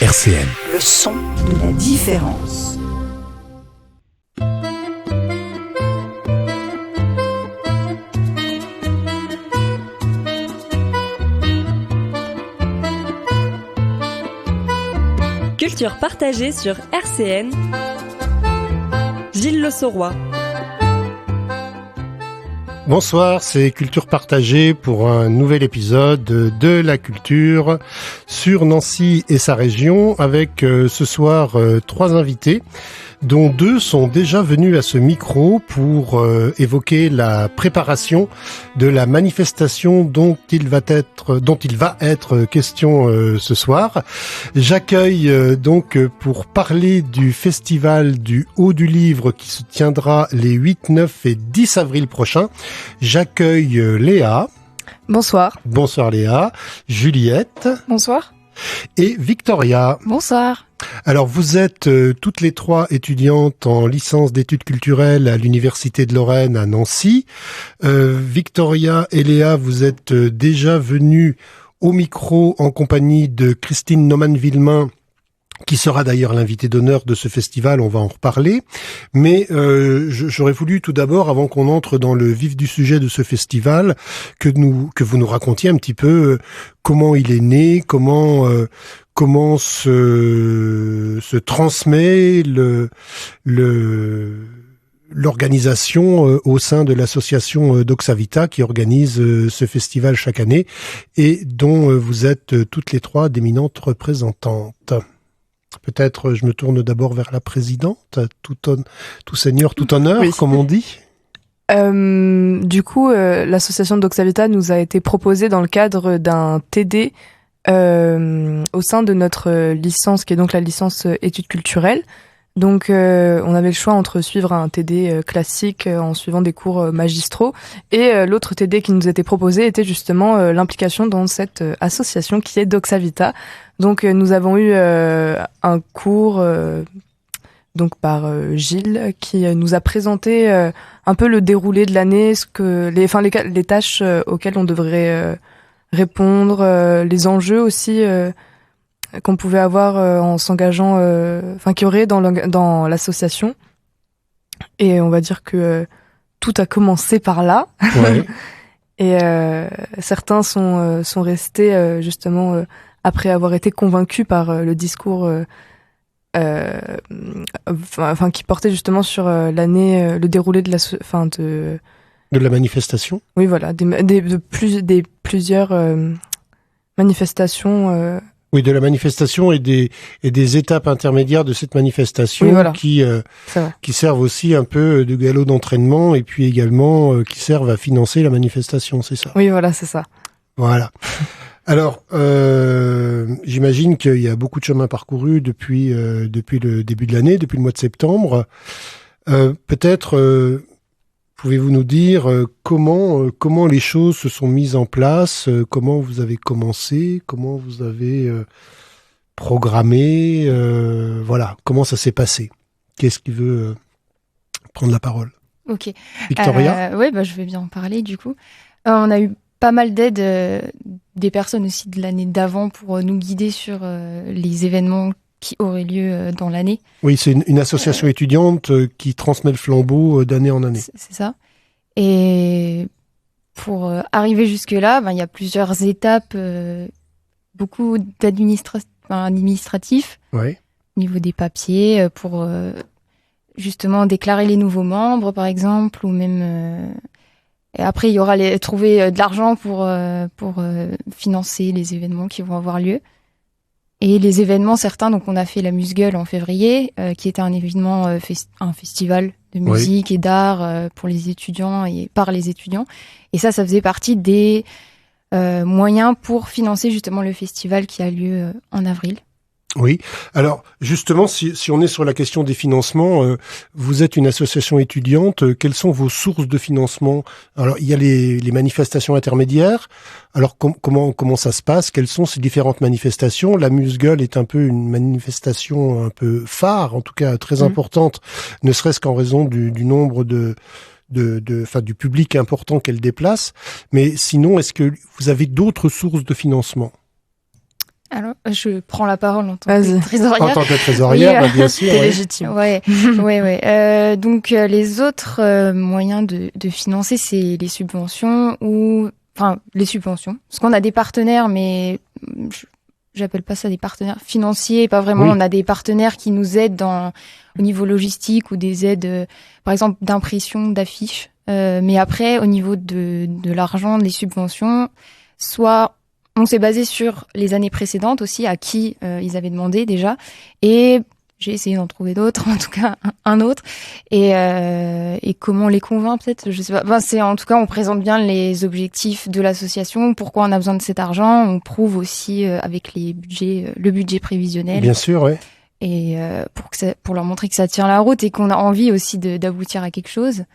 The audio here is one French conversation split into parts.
RCN. Le son de la différence. Culture partagée sur RCN. Gilles Le Sauroy. Bonsoir, c'est Culture partagée pour un nouvel épisode de la culture sur Nancy et sa région avec ce soir 3 invités dont 2 sont déjà venus à ce micro pour évoquer la préparation de la manifestation dont il va être question ce soir. J'accueille donc pour parler du festival du Haut du Livre qui se tiendra les 8, 9 et 10 avril prochains. J'accueille Léa. Bonsoir. Bonsoir Léa. Juliette. Bonsoir. Et Victoria. Bonsoir. Alors vous êtes toutes les 3 étudiantes en licence d'études culturelles à l'Université de Lorraine à Nancy. Victoria et Léa, vous êtes déjà venues au micro en compagnie de Christine Naumann-Villemain, qui sera d'ailleurs l'invité d'honneur de ce festival, on va en reparler. Mais j'aurais voulu tout d'abord, avant qu'on entre dans le vif du sujet de ce festival, que vous nous racontiez un petit peu comment il est né, comment se transmet l'organisation au sein de l'association Doxavita qui organise ce festival chaque année et dont vous êtes toutes les 3 d'éminentes représentantes. Peut-être je me tourne d'abord vers la présidente, tout seigneur, tout honneur, oui. Comme on dit. Du coup, l'association Doxavita nous a été proposée dans le cadre d'un TD au sein de notre licence, qui est donc la licence études culturelles. Donc, on avait le choix entre suivre un TD classique en suivant des cours magistraux et l'autre TD qui nous était proposé était justement l'implication dans cette association qui est Doxavita. Donc, nous avons eu un cours donc par Gilles qui nous a présenté un peu le déroulé de l'année, les tâches auxquelles on devrait répondre, les enjeux aussi qu'on pouvait avoir en s'engageant, qu'il y aurait dans l'association. Et on va dire que tout a commencé par là. Ouais. Et certains sont restés justement après avoir été convaincus par le discours qui portait justement sur l'année, le déroulé de de la manifestation. Oui, voilà, des plusieurs manifestations. Oui, de la manifestation et des étapes intermédiaires de cette manifestation, oui, voilà. qui servent aussi un peu de galop d'entraînement et puis également qui servent à financer la manifestation, c'est ça? Oui, voilà, c'est ça. Voilà. Alors, j'imagine qu'il y a beaucoup de chemin parcouru depuis le début de l'année, depuis le mois de septembre. Peut-être pouvez-vous nous dire comment les choses se sont mises en place, comment vous avez commencé, comment vous avez programmé, voilà, comment ça s'est passé? Qu'est-ce qui veut prendre la parole? Ok. Victoria? Oui, je vais bien en parler du coup. On a eu pas mal d'aide des personnes aussi de l'année d'avant pour nous guider sur les événements qui auraient lieu dans l'année. Oui, c'est une association étudiante qui transmet le flambeau d'année en année. C'est ça. Et pour arriver jusque-là, il y a plusieurs étapes, beaucoup d'administratifs, ouais. Au niveau des papiers, pour justement déclarer les nouveaux membres, par exemple, ou même... Et après, il y aura trouver de l'argent pour financer les événements qui vont avoir lieu. Et les événements, certains, donc on a fait la Musgueule en février, qui était un événement, un festival de musique, oui. Et d'art pour les étudiants et par les étudiants. Et ça faisait partie des moyens pour financer justement le festival qui a lieu en avril. Oui. Alors, justement, si on est sur la question des financements, vous êtes une association étudiante. Quelles sont vos sources de financement? Alors, il y a les manifestations intermédiaires. Alors, comment ça se passe? Quelles sont ces différentes manifestations? La Musgueule est un peu une manifestation un peu phare, en tout cas très importante, ne serait-ce qu'en raison du nombre du public important qu'elle déplace. Mais sinon, est-ce que vous avez d'autres sources de financement? Alors, je prends la parole en tant Vas-y. que trésorière. En tant que trésorière, Oui, bien sûr. C'est ouais. légitime. Ouais. Donc les autres moyens de financer, c'est les subventions les subventions. Parce qu'on a des partenaires, mais j'appelle pas ça des partenaires financiers, pas vraiment. Oui. On a des partenaires qui nous aident au niveau logistique ou des aides, par exemple, d'impression, d'affiches. Mais après, au niveau de l'argent, des subventions, soit on s'est basé sur les années précédentes aussi, à qui ils avaient demandé déjà. Et j'ai essayé d'en trouver d'autres, en tout cas un autre. Et comment les convaincre, peut-être, je sais pas. Enfin, en tout cas, on présente bien les objectifs de l'association, pourquoi on a besoin de cet argent. On prouve aussi avec le budget prévisionnel. Bien sûr, ouais. Et pour leur montrer que ça tient la route et qu'on a envie aussi d'aboutir à quelque chose.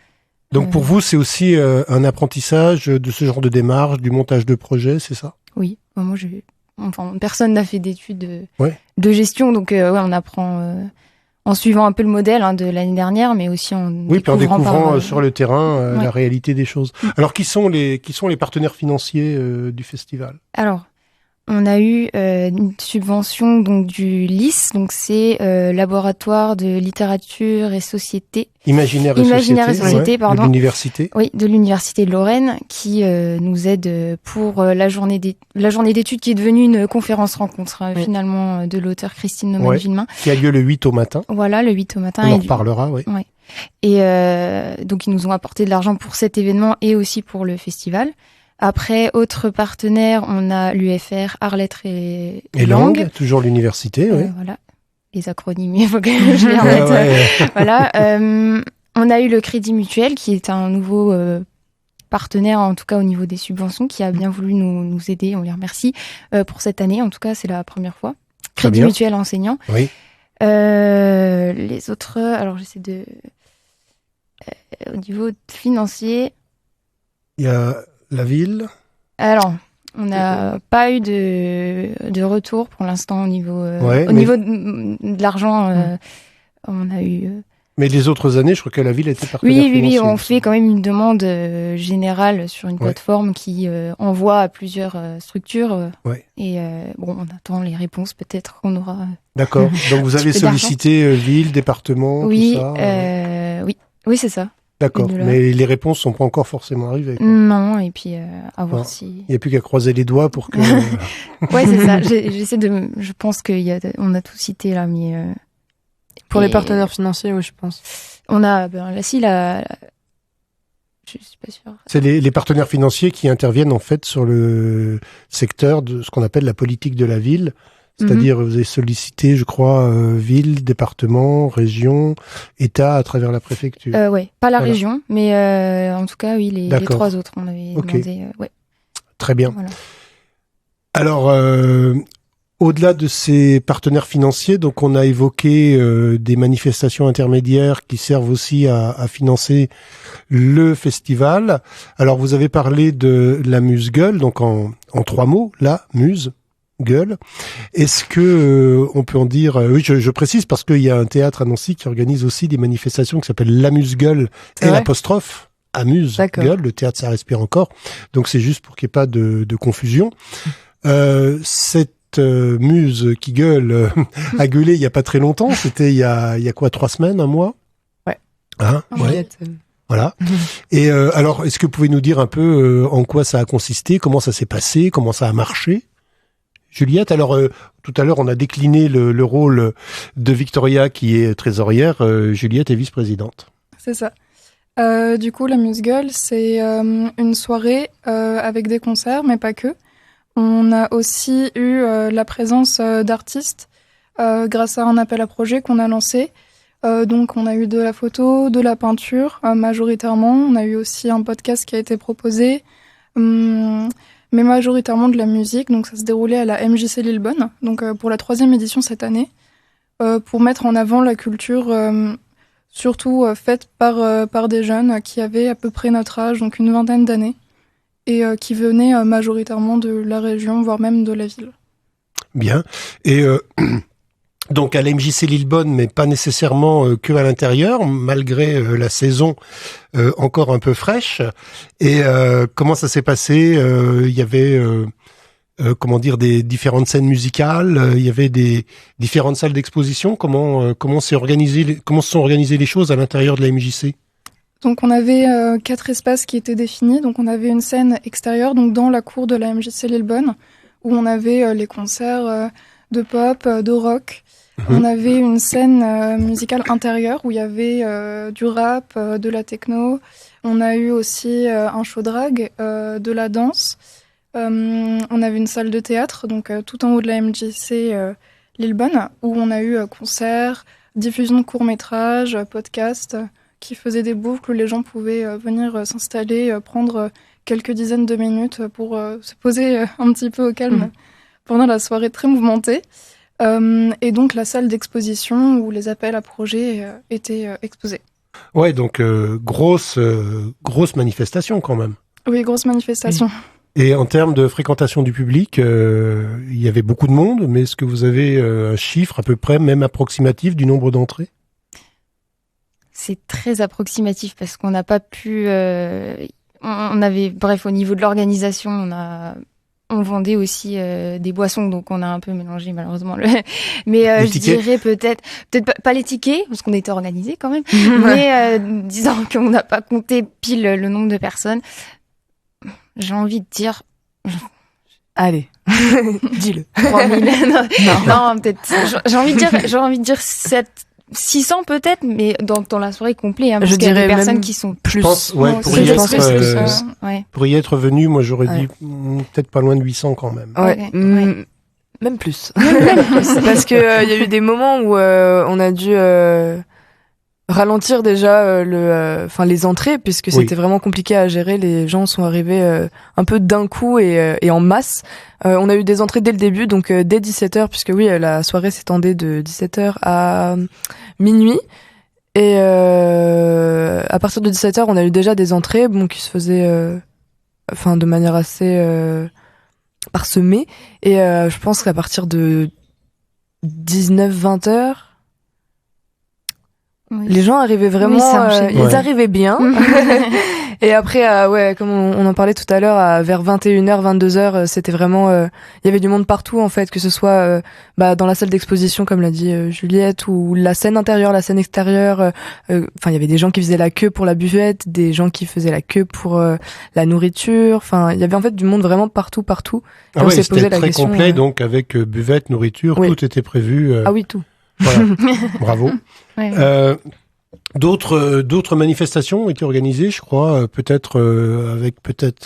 Donc pour vous, c'est aussi un apprentissage de ce genre de démarche, du montage de projet, c'est ça? Oui, moi personne n'a fait d'études de gestion, donc on apprend en suivant un peu le modèle de l'année dernière, mais aussi en découvrant sur le terrain ouais. la réalité des choses. Alors qui sont les partenaires financiers du festival? Alors, on a eu une subvention donc du LIS, donc c'est Laboratoire de littérature et société. Imaginaire et société, pardon. De l'université. Oui, de l'université de Lorraine, qui nous aide pour la journée d'études qui est devenue une conférence rencontre finalement de l'auteur Christine Neumann-Villemain. Qui a lieu le 8 au matin. Voilà, le 8 au matin. On en reparlera, oui. Ouais. Et donc ils nous ont apporté de l'argent pour cet événement et aussi pour le festival. Après, autres partenaires, on a l'UFR, Arts, Lettres et Langues. Toujours l'université, oui. Voilà. Les acronymes, il faut que je les remette. Voilà. On a eu le Crédit Mutuel, qui est un nouveau partenaire, en tout cas au niveau des subventions, qui a bien voulu nous aider. On les remercie pour cette année. En tout cas, c'est la première fois. Crédit Mutuel enseignant. Oui. Les autres, alors j'essaie de... au niveau financier... Il y a la ville. Alors, on n'a pas eu de retour pour l'instant au niveau niveau de l'argent. On a eu. Mais les autres années, je crois que la ville était partenaire financier. Oui, on fait quand même une demande générale sur une plateforme qui envoie à plusieurs structures. Et on attend les réponses. Peut-être qu'on aura. D'accord. Donc vous avez sollicité ville, département, tout ça. Oui, c'est ça. D'accord, mais les réponses sont pas encore forcément arrivées. Quoi. Non, et puis à voir si... Il n'y a plus qu'à croiser les doigts pour que... Ouais, c'est ça. Je pense on a tout cité là, mais... Pour les partenaires financiers, oui, je pense. On a... je suis pas sûre. C'est les partenaires financiers qui interviennent en fait sur le secteur de ce qu'on appelle la politique de la ville. C'est-à-dire, vous avez sollicité, je crois, ville, département, région, État à travers la préfecture. Oui, pas la région, mais en tout cas, oui, les trois autres, on avait demandé. Très bien. Voilà. Alors, au-delà de ces partenaires financiers, donc on a évoqué des manifestations intermédiaires qui servent aussi à financer le festival. Alors, vous avez parlé de la Muse-Gueule, donc en 3 mots, la Muse. Gueule. Est-ce que on peut en dire oui, je précise parce qu'il y a un théâtre à Nancy qui organise aussi des manifestations qui s'appellent l'Amuse-Gueule et l'apostrophe Amuse-Gueule. Le théâtre, ça respire encore. Donc c'est juste pour qu'il n'y ait pas de confusion. Cette muse qui gueule a gueulé il y a pas très longtemps. C'était il y a quoi, 3 semaines, un mois? Ouais. Hein? Voilà. Et alors, est-ce que vous pouvez nous dire un peu en quoi ça a consisté, comment ça s'est passé, comment ça a marché? Juliette, alors tout à l'heure on a décliné le rôle de Victoria qui est trésorière, Juliette est vice-présidente. C'est ça. Du coup la Muse-Gueule c'est une soirée avec des concerts mais pas que. On a aussi eu la présence d'artistes grâce à un appel à projet qu'on a lancé. Donc on a eu de la photo, de la peinture majoritairement. On a eu aussi un podcast qui a été proposé. Mais majoritairement de la musique, donc ça se déroulait à la MJC Lillebonne, donc pour la 3e édition cette année, pour mettre en avant la culture, surtout faite par des jeunes qui avaient à peu près notre âge, donc une 20aine d'années, et qui venaient majoritairement de la région, voire même de la ville. Bien, et donc à la MJC Lillebonne, mais pas nécessairement que à l'intérieur, malgré la saison encore un peu fraîche. Et comment ça s'est passé? Il y avait des différentes scènes musicales. Il y avait des différentes salles d'exposition. Comment se sont organisées les choses à l'intérieur de la MJC? Donc on avait 4 espaces qui étaient définis. Donc on avait une scène extérieure, donc dans la cour de la MJC Lillebonne, où on avait les concerts de pop, de rock. On avait une scène musicale intérieure où il y avait du rap, de la techno. On a eu aussi un show drag, de la danse. On avait une salle de théâtre, donc tout en haut de la MJC Lillebonne, où on a eu concerts, diffusion de courts-métrages, podcasts, qui faisaient des boucles où les gens pouvaient venir s'installer, prendre quelques dizaines de minutes pour se poser un petit peu au calme pendant la soirée très mouvementée. Et donc la salle d'exposition où les appels à projets étaient exposés. Ouais, donc grosse manifestation quand même. Oui, grosse manifestation. Et en termes de fréquentation du public, il y avait beaucoup de monde, mais est-ce que vous avez un chiffre à peu près, même approximatif, du nombre d'entrées? C'est très approximatif parce qu'on n'a pas pu... on avait, bref, au niveau de l'organisation, on vendait aussi des boissons, donc on a un peu mélangé malheureusement. Mais je dirais peut-être pas les tickets, parce qu'on était organisés quand même, mais disant qu'on n'a pas compté pile le nombre de personnes, j'ai envie de dire... Allez, dis-le. 3000. Non, peut-être. J'ai envie de dire 600 peut-être, mais dans la soirée complète, hein, parce qu'il y a des personnes qui sont plus. Je pense, ouais, pour y être venu, moi j'aurais dit peut-être pas loin de 800 quand même. Ouais. Même plus. Parce que il y a eu des moments où on a dû ralentir déjà les entrées, puisque c'était vraiment compliqué à gérer. Les gens sont arrivés un peu d'un coup et en masse. On a eu des entrées dès le début, donc dès 17h, puisque oui, la soirée s'étendait de 17h à minuit. Et à partir de 17h, on a eu déjà des entrées qui se faisaient de manière assez parsemée. Et je pense qu'à partir de 19-20h, les gens arrivaient vraiment, ils arrivaient bien. Et après, comme on en parlait tout à l'heure, vers 21h, 22h, c'était vraiment, il y avait du monde partout en fait, que ce soit dans la salle d'exposition, comme l'a dit Juliette, ou la scène intérieure, la scène extérieure. Il y avait des gens qui faisaient la queue pour la buvette, des gens qui faisaient la queue pour la nourriture. Enfin, il y avait en fait du monde vraiment partout. Ah ouais, c'était très complet, donc avec buvette, nourriture, tout était prévu. Ah oui, tout. Voilà. Bravo. D'autres manifestations ont été organisées, je crois, peut-être avec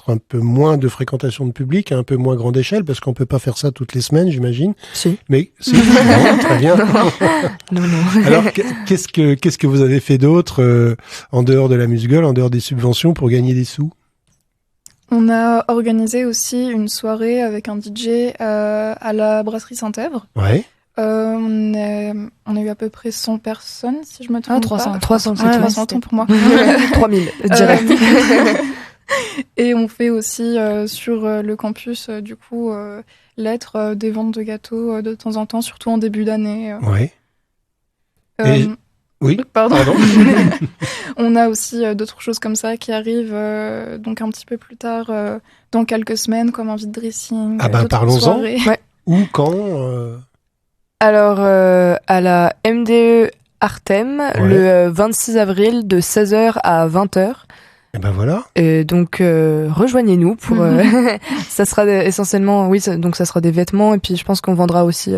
un peu moins de fréquentation de public, à un peu moins grande échelle, parce qu'on peut pas faire ça toutes les semaines, j'imagine. Si. Mais c'est bon, très bien. Non. Alors, qu'est-ce que vous avez fait d'autre en dehors de la Musgueule, en dehors des subventions, pour gagner des sous? On a organisé aussi une soirée avec un DJ à la brasserie Saint-Èvre. Ouais. On a eu à peu près 100 personnes, si je me trompe pas. 300, c'est 300 pour moi. 3000, direct. Et on fait aussi sur le campus, l'être des ventes de gâteaux de temps en temps, surtout en début d'année. Ouais. Oui, pardon. On a aussi d'autres choses comme ça qui arrivent donc un petit peu plus tard, dans quelques semaines, comme un vide dressing. Parlons-en. Ouais. Où, quand Alors, à la MDE Artem, le 26 avril, de 16h à 20h. Et ben voilà. Et donc, rejoignez-nous pour... ça sera essentiellement... donc ça sera des vêtements, et puis je pense qu'on vendra aussi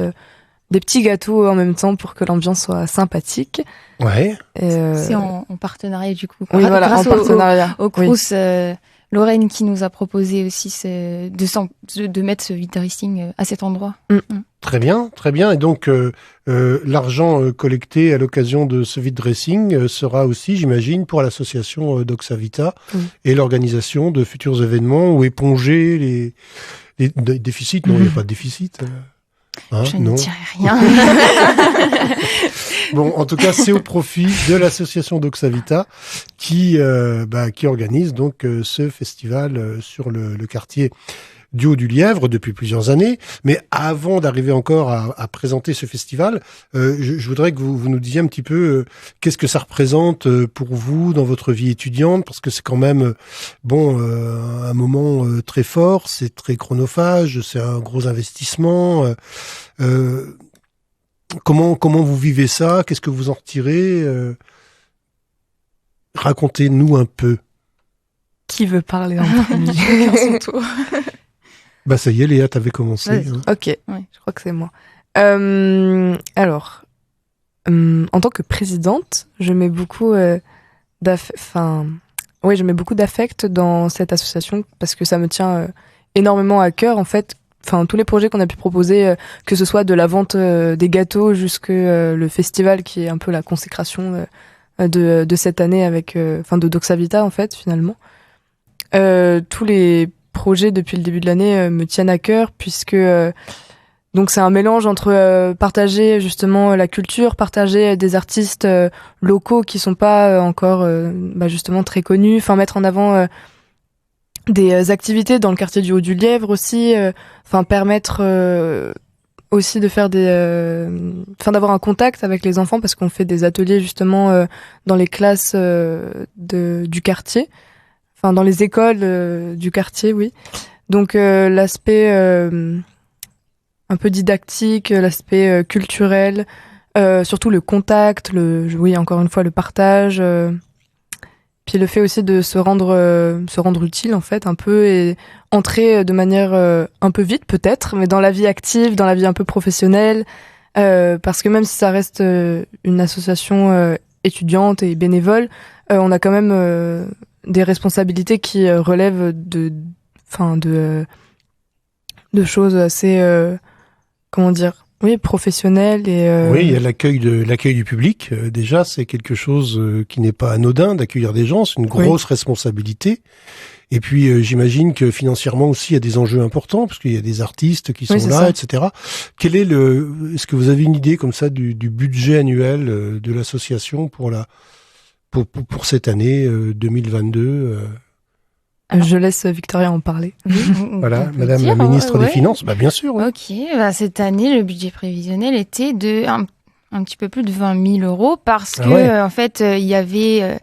des petits gâteaux en même temps pour que l'ambiance soit sympathique. Ouais. C'est en partenariat, du coup. Oui, voilà, en partenariat. Au Crous, Lorraine qui nous a proposé aussi de mettre ce vide dressing à cet endroit. Très bien, très bien. Et donc, l'argent collecté à l'occasion de ce vide dressing sera aussi, j'imagine, pour l'association Doxavita et l'organisation de futurs événements ou éponger les déficits. Non, il n'y a pas de déficit. Je ne dirai rien. Bon, en tout cas, c'est au profit de l'association Doxavita qui organise donc ce festival sur le quartier du Haut-du-Lièvre depuis plusieurs années. Mais avant d'arriver encore à présenter ce festival, je voudrais que vous nous disiez un petit peu qu'est-ce que ça représente pour vous dans votre vie étudiante, parce que c'est quand même un moment très fort, c'est très chronophage, c'est un gros investissement. Comment vous vivez ça? Qu'est-ce que vous en retirez? Racontez-nous un peu. Qui veut parler en premier? Chacun son tour. Bah ça y est, Léa, t'avais commencé. Hein. Ok, Oui. je crois que c'est moi. Alors, en tant que présidente, je mets beaucoup je mets beaucoup d'affect dans cette association parce que ça me tient énormément à cœur en fait. Enfin, tous les projets qu'on a pu proposer, que ce soit de la vente des gâteaux jusque le festival qui est un peu la consécration de cette année avec, de Doxa Vita en fait finalement. Tous les projets depuis le début de l'année me tiennent à cœur puisque donc c'est un mélange entre partager justement la culture, partager des artistes locaux qui sont pas encore justement très connus, enfin mettre en avant des activités dans le quartier du Haut-du-Lièvre aussi, permettre aussi de faire d'avoir un contact avec les enfants parce qu'on fait des ateliers justement dans les classes du quartier, dans les écoles du quartier, oui. Donc l'aspect un peu didactique, l'aspect culturel, surtout le contact, encore une fois le partage. Puis le fait aussi de se rendre utile en fait un peu et entrer de manière un peu vite peut-être, mais dans la vie active, dans la vie un peu professionnelle, parce que même si ça reste une association étudiante et bénévole, on a quand même des responsabilités qui relèvent de choses assez professionnelles et Oui, il y a l'accueil du public. Déjà, c'est quelque chose qui n'est pas anodin d'accueillir des gens. C'est une grosse responsabilité. Et puis, j'imagine que financièrement aussi, il y a des enjeux importants parce qu'il y a des artistes qui sont là, etc. Est-ce que vous avez une idée comme ça du budget annuel de l'association pour cette année 2022 Je laisse Victoria en parler. Voilà, Madame la ministre des Finances, bien sûr. Ouais. Ok, cette année, le budget prévisionnel était de un petit peu plus de 20 000 euros parce que, en fait, il y avait,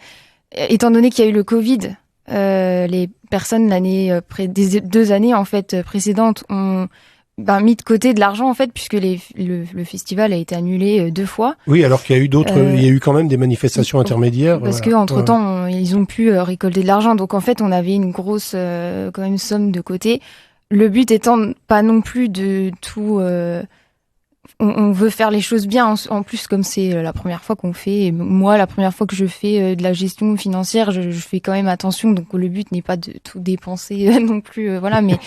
étant donné qu'il y a eu le Covid, les personnes des 2 années en fait précédentes ont mis de côté de l'argent en fait puisque le festival a été annulé 2 fois. Oui, alors qu'il y a eu il y a eu quand même des manifestations intermédiaires. Parce que entre temps ils ont pu récolter de l'argent, donc en fait on avait une grosse quand même somme de côté. Le but étant pas non plus de tout. On veut faire les choses bien. En plus, comme c'est la première fois qu'on fait, et moi, la première fois que je fais de la gestion financière, je fais quand même attention. Donc, le but n'est pas de tout dépenser non plus. Mais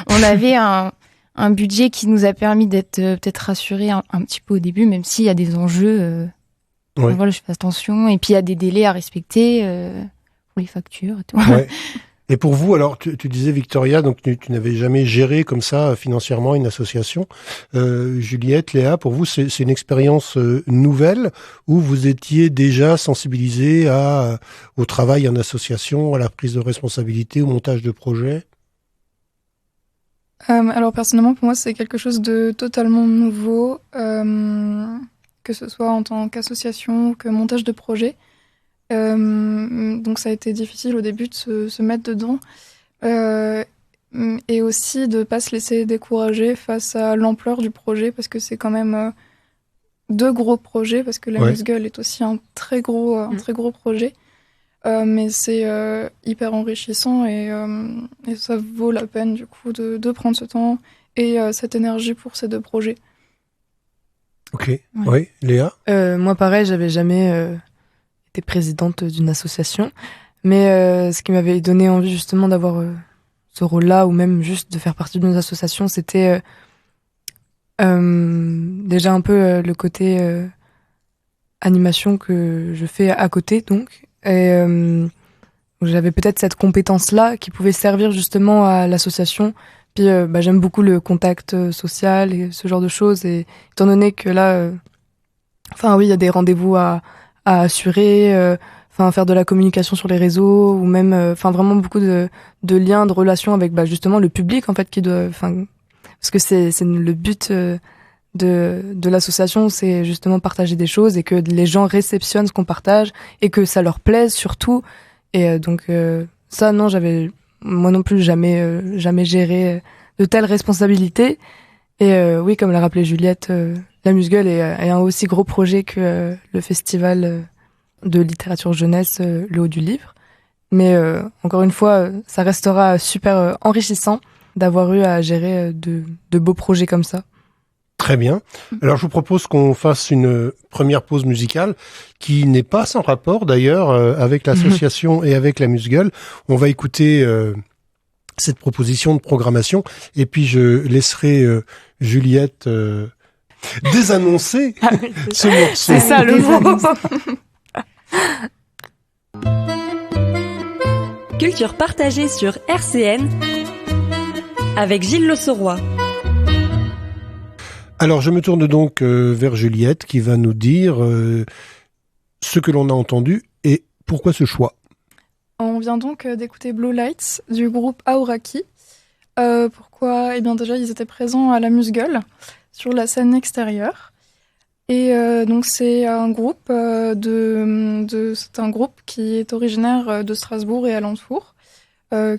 on avait un budget qui nous a permis d'être peut-être rassurés un petit peu au début, même s'il y a des enjeux. Je fais attention. Et puis, il y a des délais à respecter pour les factures et tout. Ouais. Et pour vous, alors, tu disais, Victoria, donc tu n'avais jamais géré comme ça financièrement une association. Juliette, Léa, pour vous, c'est une expérience nouvelle ou vous étiez déjà sensibilisés au travail en association, à la prise de responsabilité, au montage de projets? Alors personnellement, pour moi, c'est quelque chose de totalement nouveau, que ce soit en tant qu'association ou que montage de projet. Donc ça a été difficile au début de se mettre dedans et aussi de pas se laisser décourager face à l'ampleur du projet parce que c'est quand même 2 gros projets parce que la Musgueule est aussi un très gros projet mais c'est hyper enrichissant et ça vaut la peine du coup de prendre ce temps et cette énergie pour ces 2 projets. Ok, oui, Léa? Moi pareil, j'avais jamais été présidente d'une association, mais ce qui m'avait donné envie justement d'avoir ce rôle-là ou même juste de faire partie d'une association, c'était déjà un peu le côté animation que je fais à côté donc, et j'avais peut-être cette compétence-là qui pouvait servir justement à l'association. Puis j'aime beaucoup le contact social et ce genre de choses, et étant donné que là il y a des rendez-vous à assurer, faire de la communication sur les réseaux ou même vraiment beaucoup de liens, de relations avec justement le public en fait qui doit parce que c'est le but de l'association, c'est justement partager des choses et que les gens réceptionnent ce qu'on partage et que ça leur plaise surtout. Et donc ça, non, j'avais moi non plus jamais géré de telles responsabilités. Et oui, comme l'a rappelé Juliette, la Musgueule est un aussi gros projet que le festival de littérature jeunesse, le Haut du Livre. Mais encore une fois, ça restera super enrichissant d'avoir eu à gérer de beaux projets comme ça. Très bien. Alors, je vous propose qu'on fasse une première pause musicale qui n'est pas sans rapport, d'ailleurs, avec l'association et avec la Musgueule. On va écouter cette proposition de programmation et puis je laisserai Juliette désannoncer ce morceau. C'est ça le mot. Culture partagée sur RCN avec Gilles Le Sauroy. Alors, je me tourne donc vers Juliette qui va nous dire ce que l'on a entendu et pourquoi ce choix. On vient donc d'écouter Blue Lights du groupe Aoraki. Pourquoi ? Eh bien déjà, ils étaient présents à la Musgueule sur la scène extérieure. Et donc c'est un groupe c'est un groupe qui est originaire de Strasbourg et alentours,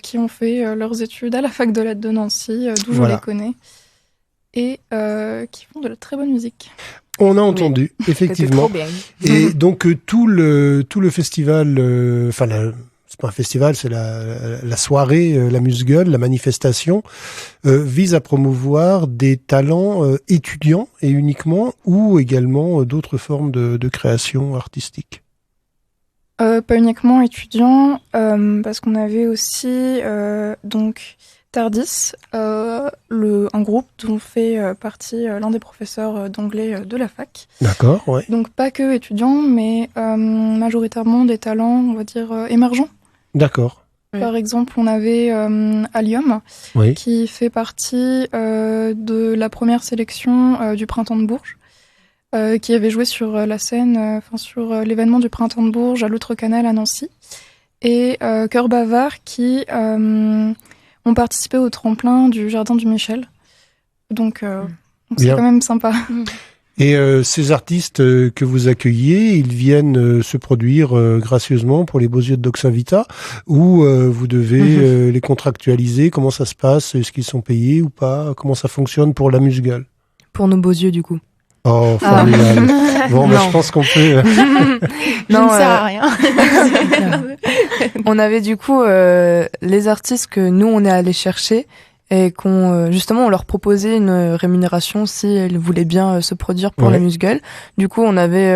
qui ont fait leurs études à la fac de lettres de Nancy, d'où je les connais. Et qui font de la très bonne musique. On a entendu, effectivement. Trop bien. Et donc tout le festival, c'est pas un festival, c'est la soirée, la Musgueule, la manifestation, vise à promouvoir des talents étudiants et uniquement, ou également d'autres formes de création artistique. Pas uniquement étudiants, parce qu'on avait aussi donc Tardis, un groupe dont fait partie l'un des professeurs d'anglais de la fac. D'accord, ouais. Donc pas que étudiants, mais majoritairement des talents, on va dire, émergents. D'accord. Oui. Par exemple, on avait Allium, Oui. qui fait partie de la première sélection du Printemps de Bourges, qui avait joué sur la scène, sur l'événement du Printemps de Bourges à l'autre canal à Nancy. Et Cœur Bavard, qui ont participé au tremplin du Jardin du Michel. Donc c'est quand même sympa. Et ces artistes que vous accueillez, ils viennent se produire gracieusement pour les Beaux Yeux de Doxa-Vita, ou vous devez les contractualiser? Comment ça se passe? Est-ce qu'ils sont payés ou pas? Comment ça fonctionne pour la Musgueule? Pour nos beaux yeux, du coup. Oh, formidable. Bon, je pense qu'on peut... Non, ne sert à rien. On avait du coup les artistes que nous, on est allés chercher et justement, on leur proposait une rémunération si elles voulaient bien se produire pour la Musgueule. Du coup, on avait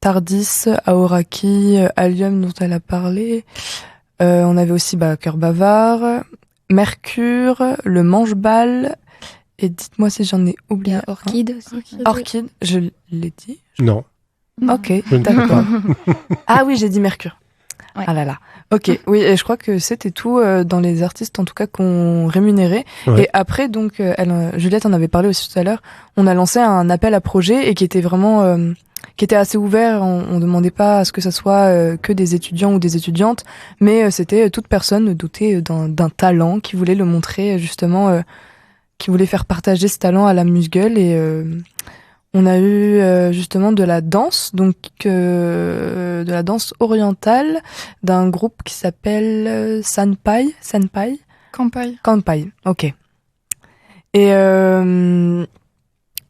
Tardis, Aoraki, Allium dont elle a parlé. On avait aussi Cœur Bavard, Mercure, le Manche-Balle. Et dites-moi si j'en ai oublié. Il y a Orchid aussi. Orchid, je l'ai dit? Non. Ok, Je ne sais d'accord. Ah oui, j'ai dit Mercure. Ouais. Ah là là. Ok, oui, et je crois que c'était tout dans les artistes en tout cas qu'on rémunérait. Ouais. Et après, donc, Juliette en avait parlé aussi tout à l'heure, on a lancé un appel à projet et qui était vraiment... qui était assez ouvert, on demandait pas à ce que ça soit que des étudiants ou des étudiantes, mais c'était toute personne dotée d'un talent qui voulait le montrer justement... qui voulait faire partager ce talent à la Musgueule et on a eu justement de la danse, donc de la danse orientale d'un groupe qui s'appelle Sanpai, Kanpai, ok. Et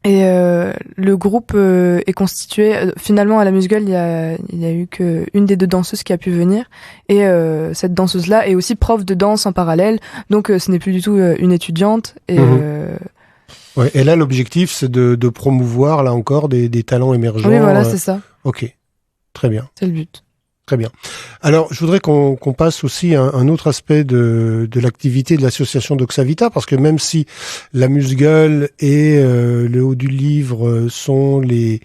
le groupe est constitué finalement à la Musgueule, il y a eu que une des deux danseuses qui a pu venir et cette danseuse là est aussi prof de danse en parallèle, donc ce n'est plus du tout une étudiante et Ouais, et là l'objectif c'est de promouvoir là encore des talents émergents. oui voilà, c'est ça. Ok, très bien. C'est le but. Très bien. Alors, je voudrais qu'on passe aussi à un autre aspect de l'activité de l'association Doxavita, parce que même si l'amuse-gueule et le haut du livre sont les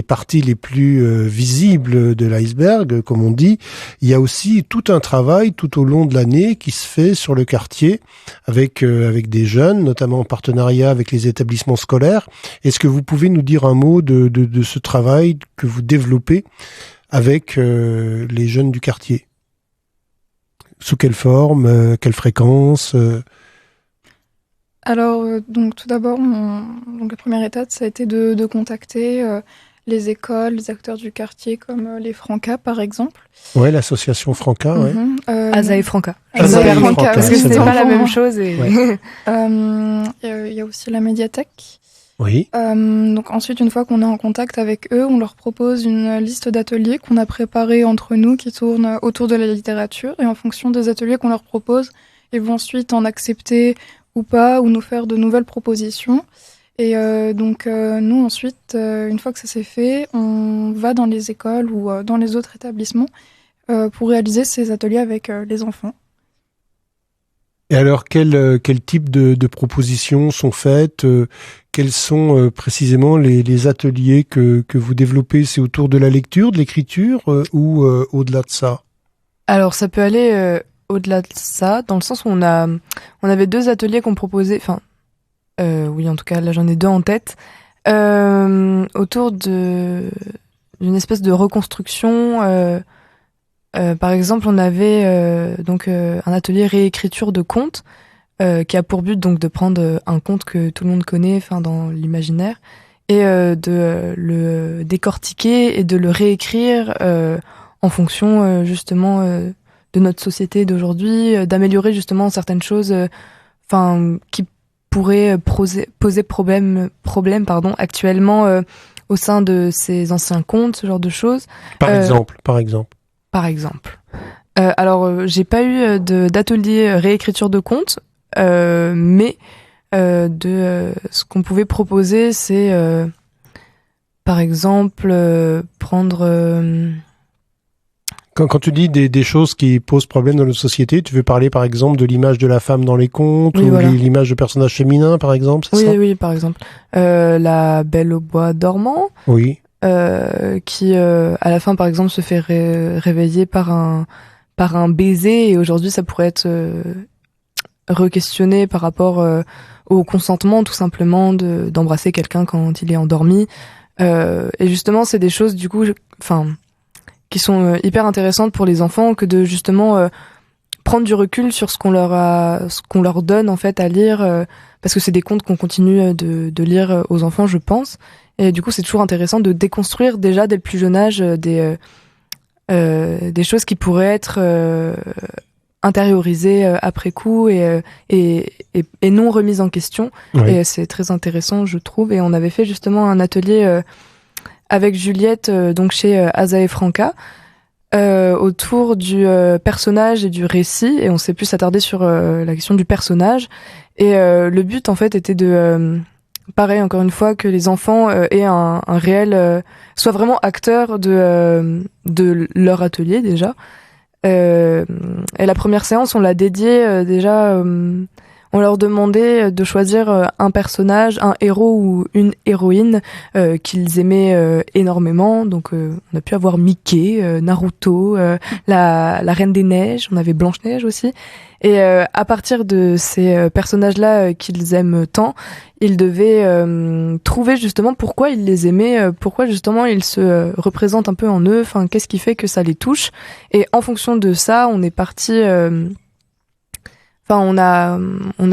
parties les plus visibles de l'iceberg, comme on dit, il y a aussi tout un travail tout au long de l'année qui se fait sur le quartier avec des jeunes, notamment en partenariat avec les établissements scolaires. Est-ce que vous pouvez nous dire un mot de ce travail que vous développez avec les jeunes du quartier? Sous quelle forme, quelle fréquence Alors, donc tout d'abord, donc la première étape, ça a été de contacter les écoles, les acteurs du quartier, comme les Francas, par exemple. Ouais, l'association Franca, ouais. Asa et Franca. Asa et Franca, parce que c'est c'était bon. pas la même chose. Et... Ouais. Il y a aussi la médiathèque. Oui. Donc ensuite, une fois qu'on est en contact avec eux, on leur propose une liste d'ateliers qu'on a préparés entre nous qui tournent autour de la littérature. Et en fonction des ateliers qu'on leur propose, ils vont ensuite en accepter ou pas, ou nous faire de nouvelles propositions. Et donc nous, ensuite, une fois que ça s'est fait, on va dans les écoles ou dans les autres établissements pour réaliser ces ateliers avec les enfants. Et alors, quel type de propositions sont faites quels sont précisément les ateliers que vous développez? C'est autour de la lecture, de l'écriture ou au-delà de ça? Alors, ça peut aller au-delà de ça, dans le sens où on avait 2 ateliers qu'on proposait, enfin, oui, en tout cas, là, j'en ai 2 en tête, autour d'une espèce de reconstruction. Par exemple, on avait donc un atelier réécriture de contes qui a pour but donc de prendre un conte que tout le monde connaît, enfin dans l'imaginaire, et de le décortiquer et de le réécrire en fonction justement de notre société d'aujourd'hui, d'améliorer justement certaines choses, enfin qui pourraient poser problème actuellement au sein de ces anciens contes, ce genre de choses. Par exemple. Alors, j'ai pas eu d'atelier réécriture de contes, mais ce qu'on pouvait proposer, c'est par exemple prendre... Quand tu dis des choses qui posent problème dans notre société, tu veux parler par exemple de l'image de la femme dans les contes, oui, ou voilà. L'image de personnages féminins par exemple, c'est ça? Oui, par exemple. La Belle au bois dormant. Oui. Qui à la fin par exemple se fait réveiller par un baiser, et aujourd'hui ça pourrait être re-questionné par rapport au consentement tout simplement d'embrasser quelqu'un quand il est endormi, et justement c'est des choses du coup qui sont hyper intéressantes pour les enfants, que de justement prendre du recul sur ce qu'on leur donne en fait à lire, parce que c'est des contes qu'on continue de lire aux enfants, je pense. Et du coup, c'est toujours intéressant de déconstruire déjà dès le plus jeune âge des choses qui pourraient être intériorisées après coup et non remises en question. Oui. Et c'est très intéressant, je trouve. Et on avait fait justement un atelier avec Juliette, donc chez Asa et Franca, autour du personnage et du récit. Et on s'est plus attardé sur la question du personnage. Et le but, en fait, était de... pareil, encore une fois, que les enfants aient un réel... soient vraiment acteurs de leur atelier, déjà. Et la première séance, on l'a dédiée déjà... on leur demandait de choisir un personnage, un héros ou une héroïne qu'ils aimaient énormément. Donc, on a pu avoir Mickey, Naruto, la Reine des Neiges. On avait Blanche-Neige aussi. Et à partir de ces personnages-là qu'ils aiment tant, ils devaient trouver justement pourquoi ils les aimaient, pourquoi justement ils se représentent un peu en eux, enfin qu'est-ce qui fait que ça les touche. Et en fonction de ça, on est parti... on a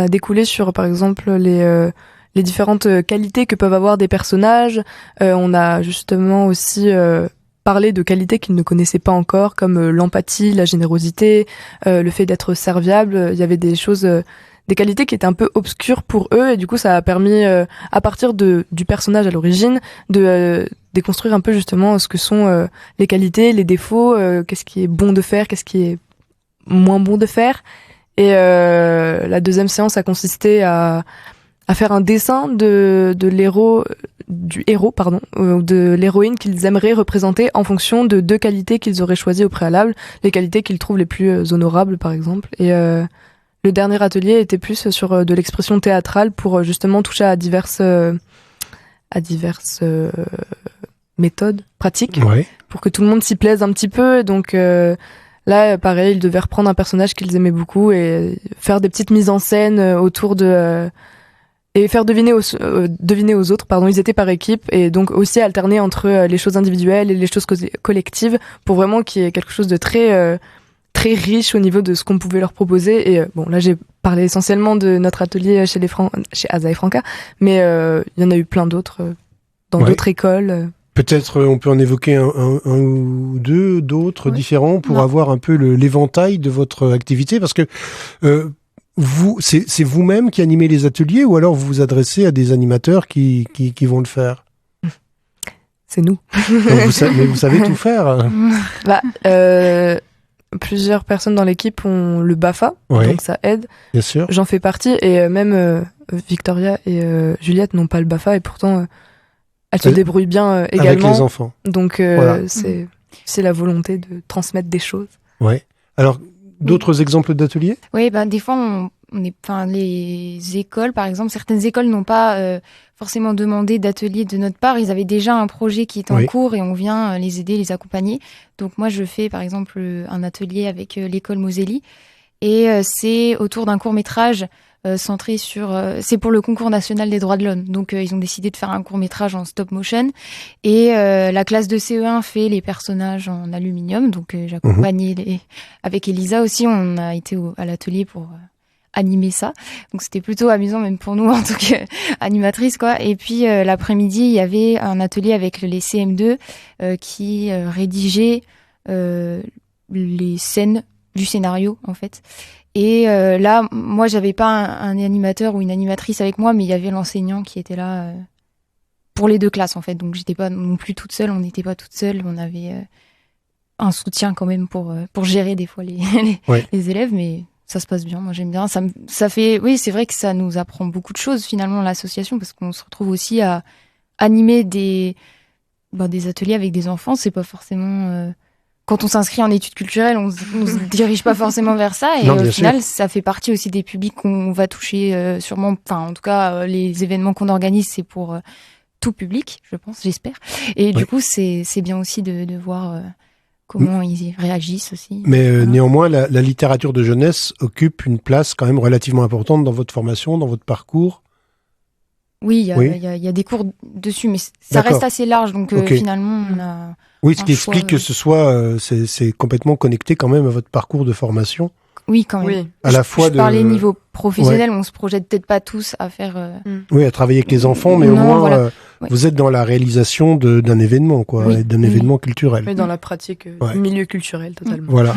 découlé sur, par exemple, les différentes qualités que peuvent avoir des personnages. On a justement aussi... parler de qualités qu'ils ne connaissaient pas encore, comme l'empathie, la générosité, le fait d'être serviable. Il y avait des choses, des qualités qui étaient un peu obscures pour eux, et du coup ça a permis, à partir du personnage à l'origine, de déconstruire un peu justement ce que sont les qualités, les défauts, qu'est-ce qui est bon de faire, qu'est-ce qui est moins bon de faire. Et la deuxième séance a consisté à faire un dessin de l'héros du héros, ou de l'héroïne qu'ils aimeraient représenter en fonction de 2 qualités qu'ils auraient choisies au préalable, les qualités qu'ils trouvent les plus honorables, par exemple. Et le dernier atelier était plus sur de l'expression théâtrale pour justement toucher à diverses méthodes, pratiques, pour que tout le monde s'y plaise un petit peu. Donc là, pareil, ils devaient reprendre un personnage qu'ils aimaient beaucoup et faire des petites mises en scène autour de... et faire deviner aux autres, ils étaient par équipe, et donc aussi alterner entre les choses individuelles et les choses collectives, pour vraiment qu'il y ait quelque chose de très très riche au niveau de ce qu'on pouvait leur proposer. Et bon, là j'ai parlé essentiellement de notre atelier chez Asa et Franca, mais il y en a eu plein d'autres dans d'autres écoles. Peut-être on peut en évoquer un ou deux d'autres différents pour avoir un peu l'éventail de votre activité, parce que c'est vous-même qui animez les ateliers, ou alors vous vous adressez à des animateurs qui vont le faire? C'est nous. Mais vous savez tout faire. Plusieurs personnes dans l'équipe ont le BAFA, donc ça aide. Bien sûr. J'en fais partie, et même Victoria et Juliette n'ont pas le BAFA, et pourtant elles se débrouillent bien également. Avec les enfants. Donc c'est la volonté de transmettre des choses. Ouais. Alors, d'autres exemples d'ateliers? Oui, des fois, les écoles, par exemple, certaines écoles n'ont pas forcément demandé d'atelier de notre part. Ils avaient déjà un projet qui est en cours et on vient les aider, les accompagner. Donc moi, je fais, par exemple, un atelier avec l'école Moselli, et c'est autour d'un court-métrage centré sur... c'est pour le concours national des droits de l'homme. Donc ils ont décidé de faire un court-métrage en stop-motion, et la classe de CE1 fait les personnages en aluminium. Donc j'accompagnais avec Elisa aussi, on a été à l'atelier pour animer ça. Donc c'était plutôt amusant, même pour nous en tant qu'animatrice, quoi. Et puis l'après-midi, il y avait un atelier avec les CM2 qui rédigeaient les scènes du scénario, en fait. Et là, moi, j'avais pas un animateur ou une animatrice avec moi, mais il y avait l'enseignant qui était là pour les 2 classes, en fait. Donc, j'étais pas non plus toute seule, on n'était pas toute seule, on avait un soutien quand même pour gérer des fois les élèves, mais ça se passe bien, moi j'aime bien. Ça fait, oui, c'est vrai que ça nous apprend beaucoup de choses, finalement, l'association, parce qu'on se retrouve aussi à animer des ateliers avec des enfants. C'est pas forcément... quand on s'inscrit en études culturelles, on se dirige pas forcément vers ça, et au final, ça fait partie aussi des publics qu'on va toucher sûrement. Enfin, en tout cas, les événements qu'on organise, c'est pour tout public, je pense, j'espère. Et du coup, c'est bien aussi de voir comment ils réagissent aussi. Mais néanmoins, la littérature de jeunesse occupe une place quand même relativement importante dans votre formation, dans votre parcours. Oui, il y a des cours dessus, mais ça reste assez large, donc finalement, on a... Oui, ce qui explique que ce soit, c'est complètement connecté quand même à votre parcours de formation. Oui, quand même. Oui. À la fois je parlais niveau professionnel, on se projette peut-être pas tous à faire... Oui, à travailler avec les enfants, mais au moins, vous êtes dans la réalisation d'un événement, quoi, d'un événement culturel. Mais dans la pratique du milieu culturel, totalement. Voilà.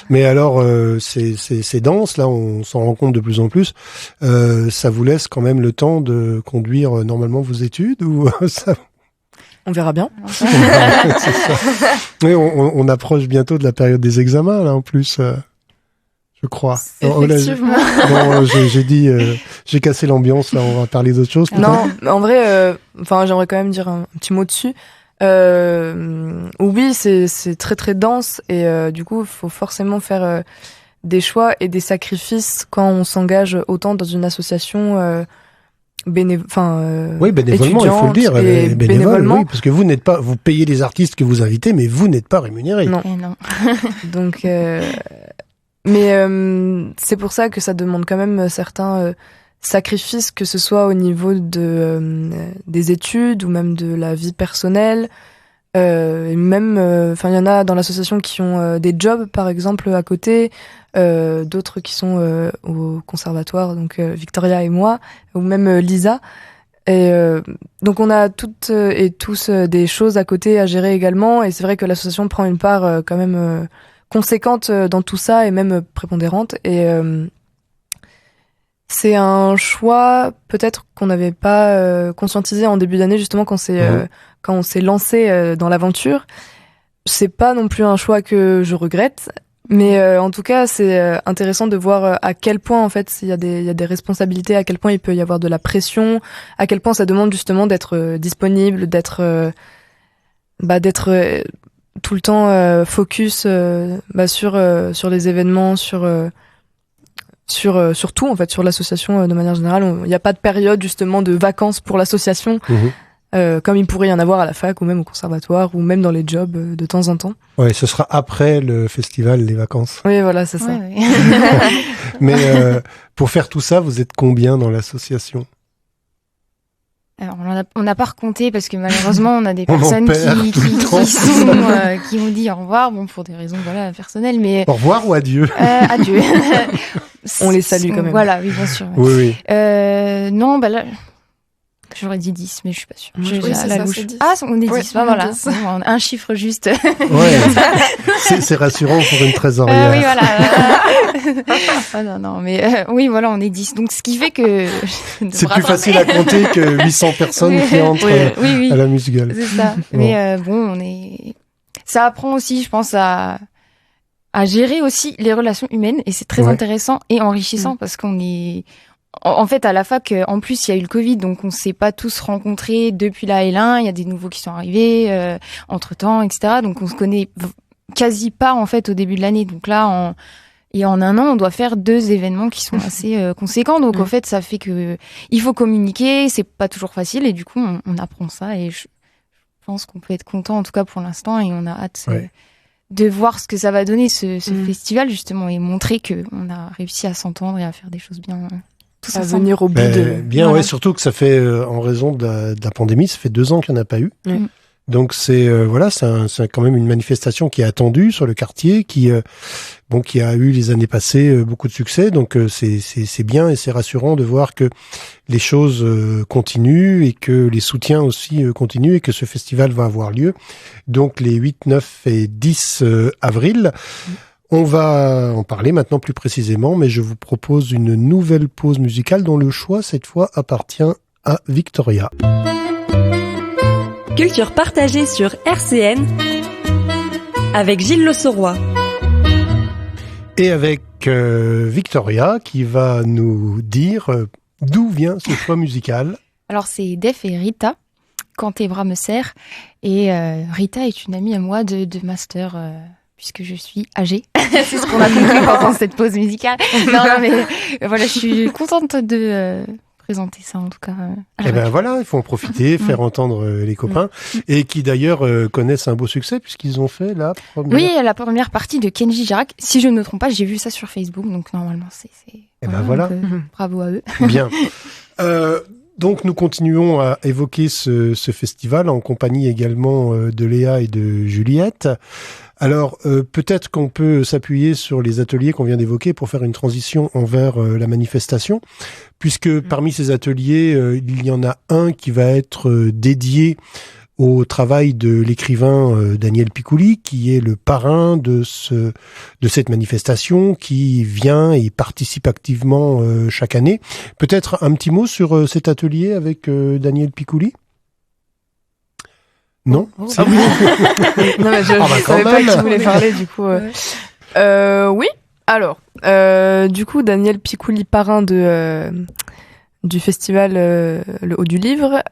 Mais alors, c'est dense, là, on s'en rend compte de plus en plus. Ça vous laisse quand même le temps de conduire normalement vos études, ou ça... On verra bien. C'est ça. Oui, on approche bientôt de la période des examens, là, en plus, je crois. Effectivement. Non, j'ai dit, j'ai cassé l'ambiance, là, on va parler d'autre chose. Non, en vrai, j'aimerais quand même dire un petit mot dessus. Oui, c'est très très dense, et du coup, il faut forcément faire des choix et des sacrifices quand on s'engage autant dans une association oui, bénévolement, il faut le dire, bénévolement, oui, parce que vous payez les artistes que vous invitez, mais vous n'êtes pas rémunérés. Non. Donc, mais c'est pour ça que ça demande quand même certains sacrifices, que ce soit au niveau des études ou même de la vie personnelle. Et même, il y en a dans l'association qui ont des jobs, par exemple, à côté, d'autres qui sont au conservatoire, donc Victoria et moi, ou même Lisa. Et donc on a toutes et tous des choses à côté à gérer également, et c'est vrai que l'association prend une part quand même conséquente dans tout ça, et même prépondérante. Et c'est un choix peut-être qu'on n'avait pas conscientisé en début d'année, justement quand on s'est lancé dans l'aventure. C'est pas non plus un choix que je regrette, Mais en tout cas, c'est intéressant de voir à quel point en fait il y a des responsabilités, à quel point il peut y avoir de la pression, à quel point ça demande justement d'être disponible, d'être tout le temps focus sur les événements, sur tout en fait, sur l'association de manière générale. Il n'y a pas de période justement de vacances pour l'association. Comme il pourrait y en avoir à la fac ou même au conservatoire ou même dans les jobs de temps en temps. Ouais, ce sera après le festival, les vacances. Oui, voilà, c'est ça. Ouais. Mais pour faire tout ça, vous êtes combien dans l'association ? Alors, on n'a pas recompté parce que malheureusement, on a des On en personnes perd tout le temps. qui ont dit au revoir, bon, pour des raisons personnelles, mais Au revoir ou adieu ? adieu. On les salue quand même. Voilà, oui, bien sûr. Oui. Non, là, j'aurais dit 10, mais je suis pas sûre. Oui, J'ai c'est la ça, louche. c'est 10. Ah, on est 10. Oui, Bah, voilà, 10. un chiffre juste. Ouais. C'est rassurant pour une trésorière. Oui, voilà. Non, mais oui, voilà, on est 10. Donc, ce qui fait que... C'est plus facile à compter que 800 personnes qui entrent oui. à la Musgueule. C'est ça. Bon. Mais ça apprend aussi, je pense, à gérer aussi les relations humaines, et c'est très intéressant et enrichissant parce qu'on est... En fait, à la fac, en plus, il y a eu le Covid, donc on s'est pas tous rencontrés depuis la L1. Il y a des nouveaux qui sont arrivés entre-temps, etc. Donc on se connaît quasi pas en fait au début de l'année. Donc là, en un an, on doit faire 2 événements qui sont assez conséquents. Donc en fait, ça fait que il faut communiquer. C'est pas toujours facile, et du coup, on apprend ça. Et je pense qu'on peut être content, en tout cas pour l'instant, et on a hâte de voir ce que ça va donner ce festival justement, et montrer que on a réussi à s'entendre et à faire des choses bien. Tous à ensemble. venir au bout de... Bien, Voilà. ouais, surtout que ça fait, en raison de la pandémie, ça fait 2 ans qu'il n'y en a pas eu. Donc c'est quand même une manifestation qui est attendue sur le quartier, qui a eu les années passées beaucoup de succès. Donc c'est bien et c'est rassurant de voir que les choses continuent et que les soutiens aussi continuent et que ce festival va avoir lieu. Donc les 8, 9 et 10 avril. On va en parler maintenant plus précisément, mais je vous propose une nouvelle pause musicale dont le choix, cette fois, appartient à Victoria. Culture partagée sur RCN avec Gilles Le Sauroy. Et avec Victoria qui va nous dire d'où vient ce choix musical. Alors c'est Def et Rita, Quand tes bras me serrent. Et Rita est une amie à moi de master, puisque je suis âgée. C'est ce qu'on a compris pendant cette pause musicale. Non, mais voilà, je suis contente de présenter ça en tout cas. Eh ben voilà, il faut en profiter, faire entendre les copains, et qui d'ailleurs connaissent un beau succès puisqu'ils ont fait la première. Oui, la première partie de Kenji Girac. Si je ne me trompe pas, j'ai vu ça sur Facebook, donc normalement c'est. Eh ben voilà. Donc, bravo à eux. Bien. Donc nous continuons à évoquer ce festival en compagnie également de Léa et de Juliette. Alors peut-être qu'on peut s'appuyer sur les ateliers qu'on vient d'évoquer pour faire une transition envers la manifestation, puisque parmi ces ateliers, il y en a un qui va être dédié au travail de l'écrivain Daniel Picouli, qui est le parrain de cette manifestation, qui vient et participe activement chaque année. Peut-être un petit mot sur cet atelier avec Daniel Picouli ? Non ? Ah oui. Non, mais je savais pas qui voulait parler, du coup. Oui. Alors, du coup, Daniel Picouli, parrain du festival Le Haut du Livre,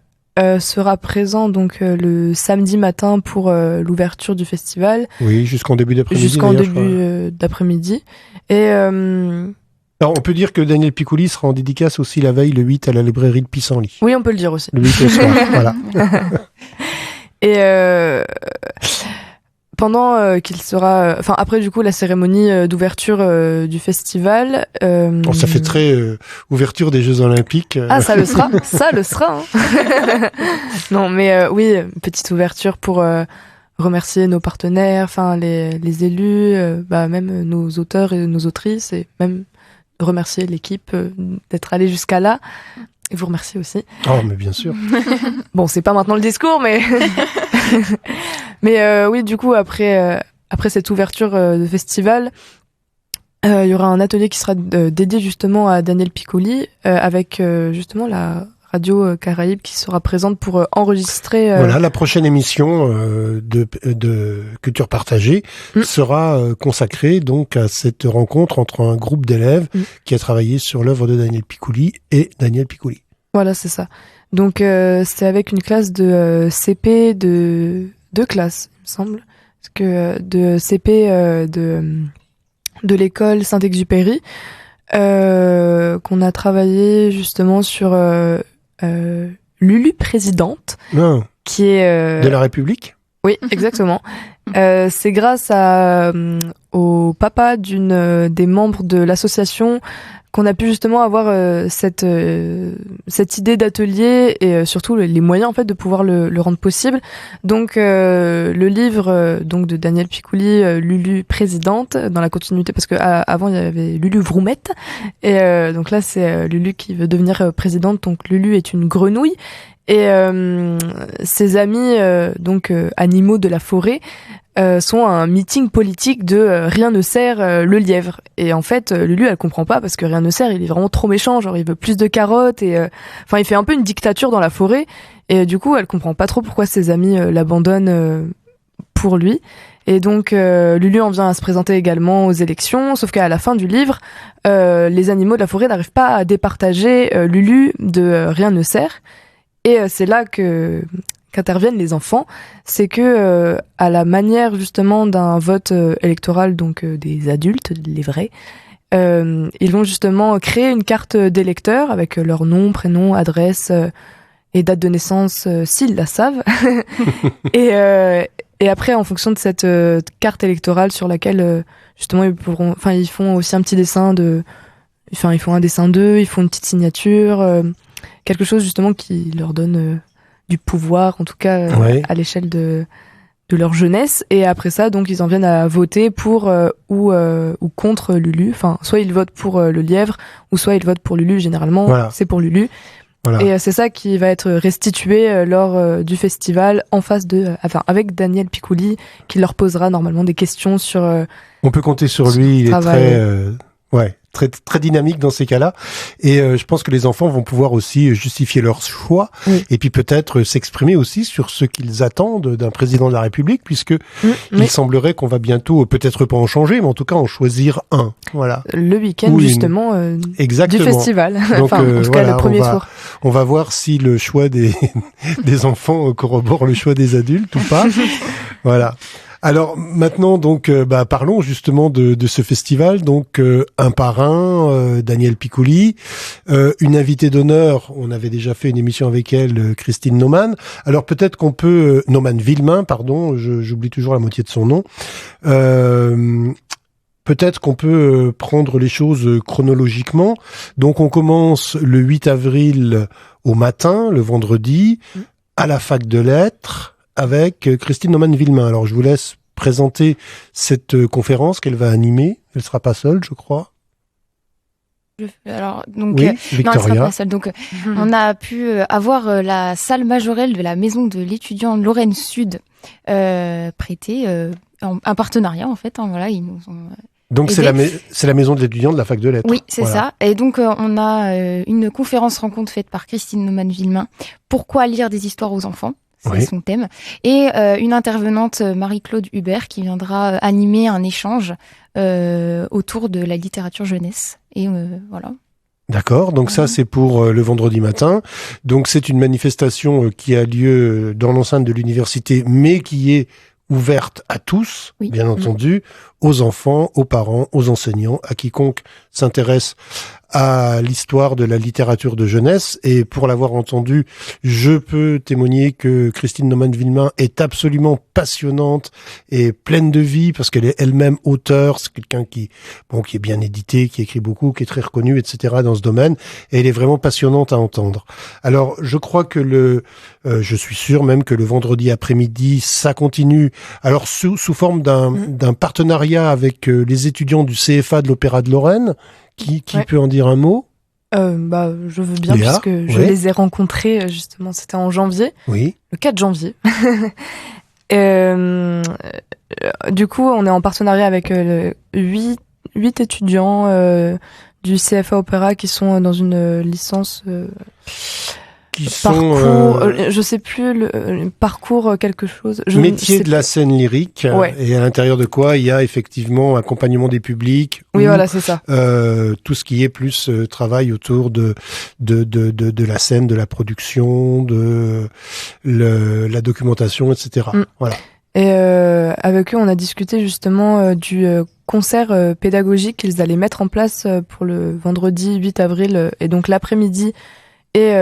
sera présent donc le samedi matin pour l'ouverture du festival. Oui, jusqu'en début d'après-midi. Jusqu'en début d'après-midi. Et alors, on peut dire que Daniel Picouli sera en dédicace aussi la veille, le 8, à la librairie de Pissenlit. oui, on peut le dire aussi. Le 8 au soir, voilà. Et pendant qu'il sera, enfin après du coup la cérémonie d'ouverture du festival. Bon, ça fait très ouverture des Jeux Olympiques. Ah, ça le sera, ça le sera. Hein. Non, mais oui, petite ouverture pour remercier nos partenaires, enfin les élus, même nos auteurs et nos autrices, et même remercier l'équipe d'être allé jusqu'à là. Et vous remercier aussi. Oh, mais bien sûr. Bon, c'est pas maintenant le discours, mais mais oui, du coup après cette ouverture de festival, il y aura un atelier qui sera dédié justement à Daniel Picouli avec justement la Radio Caraïbes qui sera présente pour enregistrer. Voilà, la prochaine émission de Culture Partagée sera consacrée donc à cette rencontre entre un groupe d'élèves qui a travaillé sur l'œuvre de Daniel Picouli et Daniel Picouli. Voilà, c'est ça. Donc c'était avec une classe de CP de 2 classes, il me semble, parce que de CP de l'école Saint-Exupéry, qu'on a travaillé justement sur Lulu présidente, qui est de la République. Oui, exactement. C'est grâce au papa d'une des membres de l'association qu'on a pu justement avoir cette idée d'atelier et surtout les moyens en fait de pouvoir le rendre possible. Donc le livre donc de Daniel Picouli, Lulu présidente, dans la continuité, parce que avant il y avait Lulu Vroumette et donc là c'est Lulu qui veut devenir présidente. Donc Lulu est une grenouille. Et ses amis, donc animaux de la forêt, sont à un meeting politique de rien ne sert le lièvre. Et en fait, Lulu, elle comprend pas parce que rien ne sert, il est vraiment trop méchant, genre il veut plus de carottes et enfin il fait un peu une dictature dans la forêt. Et du coup, elle comprend pas trop pourquoi ses amis l'abandonnent pour lui. Et donc Lulu en vient à se présenter également aux élections, sauf qu'à la fin du livre, les animaux de la forêt n'arrivent pas à départager Lulu de rien ne sert. Et c'est là qu'interviennent les enfants, c'est que à la manière justement d'un vote électoral, donc des adultes, les vrais, ils vont justement créer une carte d'électeur avec leur nom, prénom, adresse et date de naissance s'ils la savent. Et après, en fonction de cette carte électorale sur laquelle justement ils font aussi un petit dessin ils font un dessin d'eux, ils font une petite signature. Quelque chose justement qui leur donne du pouvoir, en tout cas à l'échelle de leur jeunesse. Et après ça, donc ils en viennent à voter pour ou contre Lulu. Enfin, soit ils votent pour le lièvre, ou soit ils votent pour Lulu. Généralement, c'est pour Lulu. Voilà. Et c'est ça qui va être restitué lors du festival en face avec Daniel Picouli, qui leur posera normalement des questions sur. On peut compter sur lui. Il est très dynamique dans ces cas-là, et je pense que les enfants vont pouvoir aussi justifier leur choix et puis peut-être s'exprimer aussi sur ce qu'ils attendent d'un président de la République, puisque il semblerait qu'on va bientôt, peut-être pas en changer, mais en tout cas en choisir un. Voilà. Le week-end justement du festival. Donc, enfin, en tout cas le premier tour. On va voir si le choix des enfants corrobore le choix des adultes ou pas. Voilà. Alors maintenant donc parlons justement de ce festival. Donc un parrain, Daniel Picouli, une invitée d'honneur. On avait déjà fait une émission avec elle, Christine Naumann. Alors peut-être qu'on peut Naumann Villemain, pardon, j'oublie toujours la moitié de son nom. Peut-être qu'on peut prendre les choses chronologiquement. Donc on commence le 8 avril au matin, le vendredi, à la fac de lettres, avec Christine Naumann-Villemain. Alors, je vous laisse présenter cette conférence qu'elle va animer. Elle sera pas seule, je crois. Alors, donc, oui, non, Victoria. elle sera pas seule. Donc, on a pu avoir la salle majorelle de la maison de l'étudiant Lorraine Sud prêtée, un partenariat, en fait. Voilà, ils nous ont... Donc c'est la maison de l'étudiant de la fac de lettres. Oui, c'est ça. Et donc on a une conférence rencontre faite par Christine Naumann-Villemain. Pourquoi lire des histoires aux enfants ? C'est son thème. Et une intervenante, Marie-Claude Hubert, qui viendra animer un échange autour de la littérature jeunesse. Et voilà. D'accord, donc ça c'est pour le vendredi matin. Donc c'est une manifestation qui a lieu dans l'enceinte de l'université, mais qui est ouverte à tous, bien entendu, aux enfants, aux parents, aux enseignants, à quiconque s'intéresse à l'histoire de la littérature de jeunesse. Et pour l'avoir entendu, je peux témoigner que Christine Naumann-Villemain est absolument passionnante et pleine de vie, parce qu'elle est elle-même auteure. C'est quelqu'un qui est bien édité, qui écrit beaucoup, qui est très reconnu, etc. dans ce domaine. Et elle est vraiment passionnante à entendre. Alors, je crois que je suis sûr même que le vendredi après-midi, ça continue. Alors, sous forme d'un partenariat avec les étudiants du CFA de l'Opéra de Lorraine. Qui peut en dire un mot ? Je veux bien, Léa, puisque je les ai rencontrés, justement, c'était en janvier. Oui. Le 4 janvier. Du coup, on est en partenariat avec 8 étudiants du CFA Opéra qui sont dans une licence qui parcours, sont je sais plus le parcours quelque chose. Métier de la scène lyrique, et à l'intérieur de quoi il y a effectivement accompagnement des publics. Oui, voilà, c'est ça. Tout ce qui est plus travail autour de la scène, de la production, de la documentation, etc. Voilà. Et avec eux, on a discuté justement du concert pédagogique qu'ils allaient mettre en place pour le vendredi 8 avril, et donc l'après-midi, et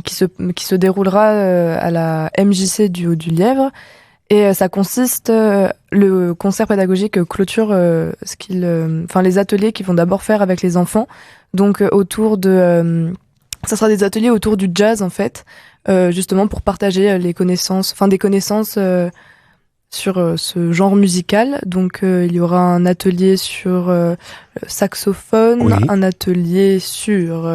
qui se déroulera à la MJC du Haut-du-Lièvre. Et ça consiste, le concert pédagogique clôture les ateliers qu'ils vont d'abord faire avec les enfants. Donc ça sera des ateliers autour du jazz en fait, justement pour partager des connaissances sur ce genre musical. Donc il y aura un atelier sur saxophone, un atelier sur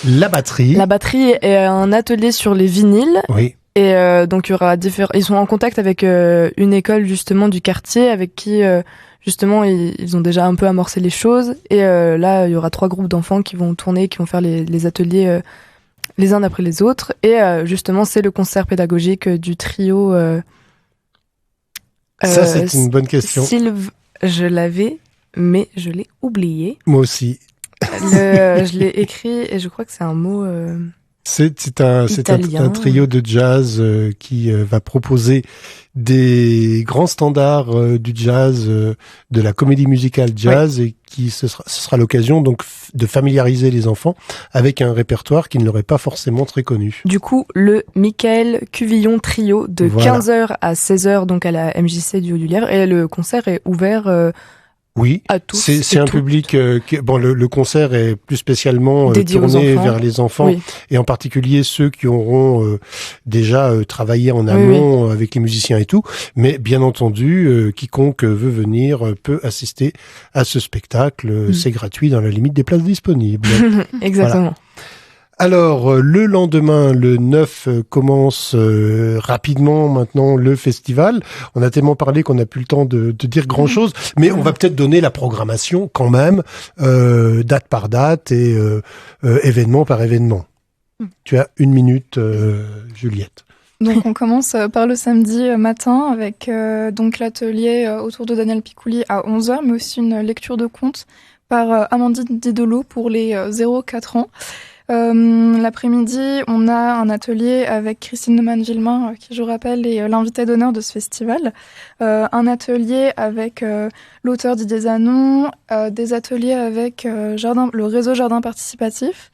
la batterie et un atelier sur les vinyles. Oui. Et donc il y aura ils sont en contact avec une école justement du quartier avec qui justement ils ont déjà un peu amorcé les choses, et là il y aura 3 groupes d'enfants qui vont tourner, qui vont faire les ateliers les uns après les autres, et justement c'est le concert pédagogique du trio ça c'est une bonne question. Je l'avais mais je l'ai oublié. Moi aussi. Je l'ai écrit et je crois que c'est un mot C'est un trio de jazz qui va proposer des grands standards du jazz, de la comédie musicale jazz, et ce sera l'occasion donc de familiariser les enfants avec un répertoire qu'ils n'auraient pas forcément très connu. Du coup, le Michael Cuvillon Trio de 15h à 16h donc à la MJC du Haut-du-Lièvre, et le concert est ouvert oui, c'est un public le concert est plus spécialement tourné vers les enfants, et en particulier ceux qui auront déjà travaillé en amont avec les musiciens et tout, mais bien entendu quiconque veut venir peut assister à ce spectacle, c'est gratuit dans la limite des places disponibles. Exactement. Voilà. Alors, le lendemain, le 9, commence rapidement maintenant le festival. On a tellement parlé qu'on n'a plus le temps de dire grand-chose, mais on va peut-être donner la programmation quand même, date par date et événement par événement. Tu as 1 minute, Juliette. Donc on commence par le samedi matin avec donc l'atelier autour de Daniel Picouli à 11h, mais aussi une lecture de contes par Amandine Didolo pour les 0-4 ans. L'après-midi, on a un atelier avec Christine Neumann-Villemain, qui, je rappelle, est l'invitée d'honneur de ce festival. Un atelier avec l'auteur Didier Zanon, des ateliers avec le réseau Jardin Participatif,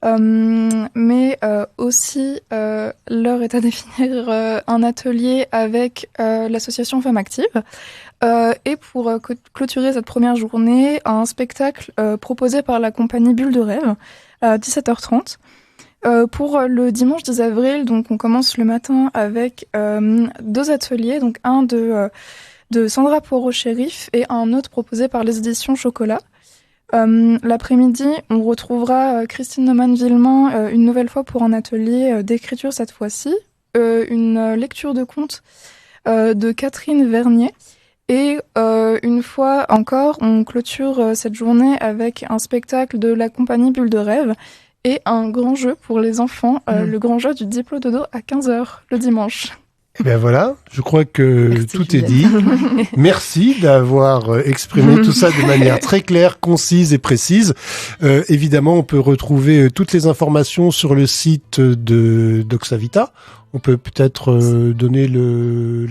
mais aussi, l'heure est à définir, un atelier avec l'association Femmes Actives. Et pour clôturer cette première journée, un spectacle proposé par la compagnie Bulle de Rêve à 17h30. Pour le dimanche 10 avril, donc on commence le matin avec 2 ateliers, donc un de Sandra Poirot-Shérif et un autre proposé par les éditions Chocolat. L'après-midi, on retrouvera Christine Neumann-Villemain une nouvelle fois pour un atelier d'écriture cette fois-ci, une lecture de contes de Catherine Vernier. Et une fois encore, on clôture cette journée avec un spectacle de la compagnie Bulle de Rêve et un grand jeu pour les enfants, le grand jeu du Diplo-Dodo à 15h le dimanche. Et bien voilà, je crois que tout est dit. Merci d'avoir exprimé tout ça de manière très claire, concise et précise. Évidemment, on peut retrouver toutes les informations sur le site de Doxavita. On peut peut-être donner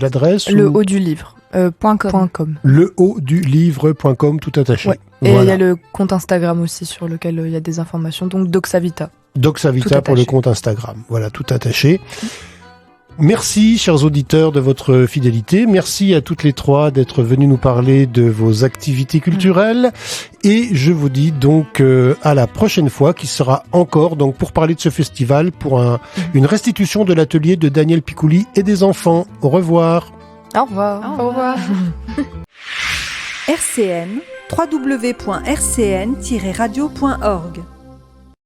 l'adresse. Le haut du livre. .com. Le haut du livre.com, tout attaché. Ouais. Et il y a le compte Instagram aussi sur lequel il y a des informations. Donc Doxavita. Doxavita pour le compte Instagram. Voilà, tout attaché. Merci, chers auditeurs, de votre fidélité. Merci à toutes les 3 d'être venues nous parler de vos activités culturelles. Et je vous dis donc à la prochaine fois, qui sera encore donc pour parler de ce festival, pour une restitution de l'atelier de Daniel Picouli et des enfants. Au revoir. Au revoir. Au revoir. RCN, www.rcn-radio.org